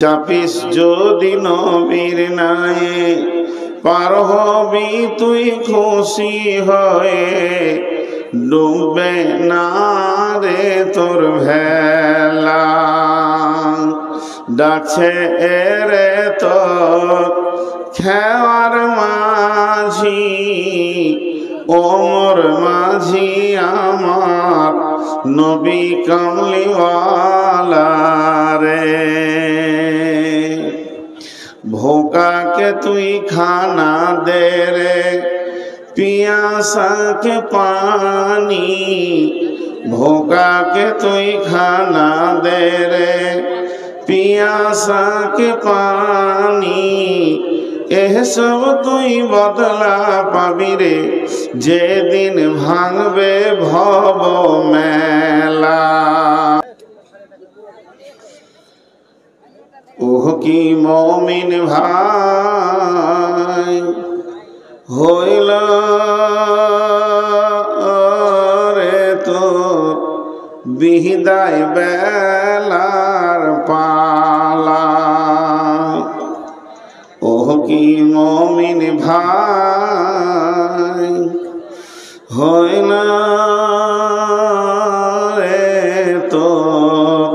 চাপিস যদি নবীর নায়ে পার হবি তুই খুশি হয়ে, ডুববে না রে তোর ভেলা। ডাকছে এরে তোর খেওয়ার মাঝি, ওমর মাঝি আমার নবী কামলিওয়ালা রে। ভোকাকে তুই খানা দে রে, পিয়াসাকে পানি। ভোকাকে তুই খানা দে রে, পিয়াসাকে পানি। এসব তুই বদলা পাবি রে, যেদিন ভাঙবে ভব মেলা। ওহ কি মমিন ভাই হইল রে তোর বিদায় বেলার পালা। ওহ কি মমিন ভাই হইল রে তোর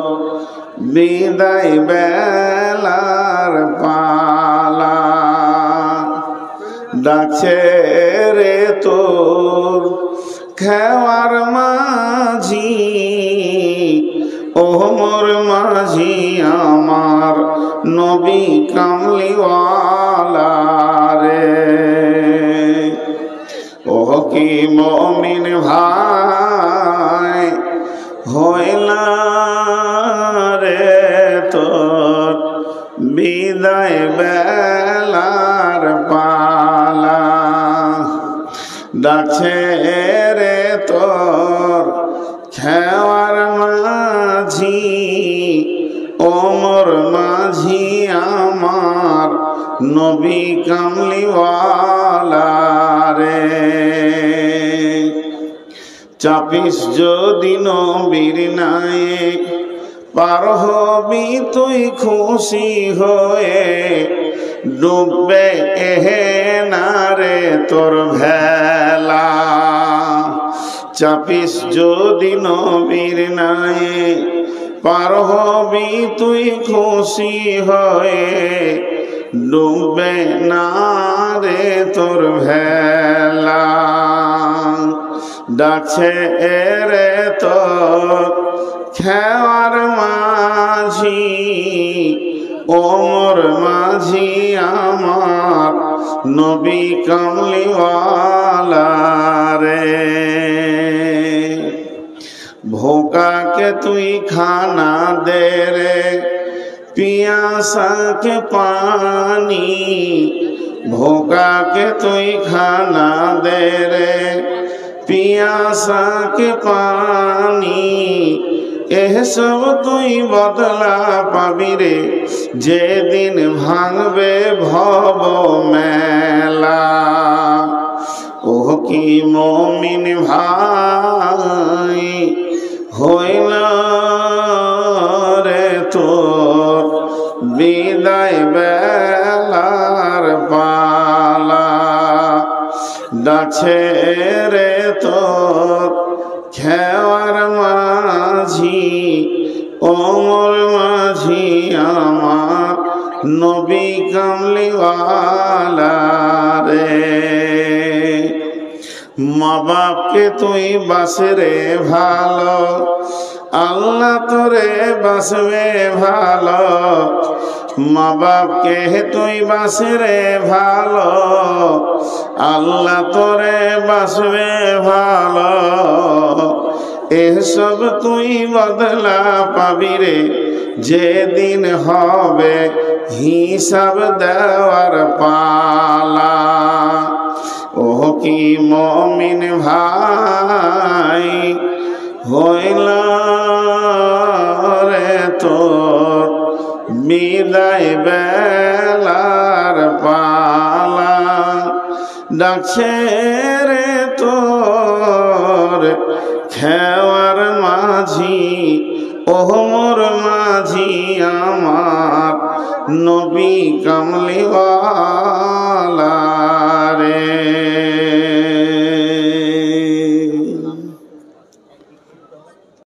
বিদায় বেলার পালা। ডাকছে রে তোর খেওয়ার মাঝি, ওমর মাঝি আমার নবী কামলিওয়ালা রে। ওহ কি মমিন ভাই হইলা রে তোর বিদায় বেলার পালা। ডাকছে রে তোর খেওয়ার মাঝি, ওমর মাঝি আমার নবী কামলিওয়ালা রে। চাপিস যদি নবীর নায়ে পার হবি তুই খুশি হয়ে, ডুববে এহে না রে তোর ভেলা। চাপিস যদি নবীর নায়ে পার হবি তুই খুশি হয়ে, ডুববে না রে তোর ভেলা। ডাকছে এরে তোর খেওয়ার মাঝি, ওমর মাঝি আমার নবী কামলিওয়ালা রে। ভোকাকে তুই খানা দে রে, পিয়াসাকে পানি। ভোকাকে তুই খানা দে রে, পিয়াসাকে পানি। এসব তুই বদলা পাবি রে, যেদিন ভাঙবে ভব মেলা। ওহ কি মমিন ভাই হইল রে তোর বিদায় বেলার পালা। ডাকছে রে তোর খেওয়ার মাঝি, ওমর মাঝি আমার নবী কামলিওয়ালা রে। মা বাপকে তুই বাসে রে ভালো, আল্লাহ তোরে বাসবে ভালো। মা বাপকে তুই বাসে রে ভালো, আল্লাহ তোরে বাসবে ভালো। এসব তুই বদলা পাবি রে, যেদিন হবে হিসাব দেওয়ার পালা। ওহ কি মমিন ভাই হইল রে তোর বিদায় বেলার পালা। ডাকছে রে তোর খেওয়ার মাঝি, ওমর মাঝি আমার নবী কামলিওয়ালা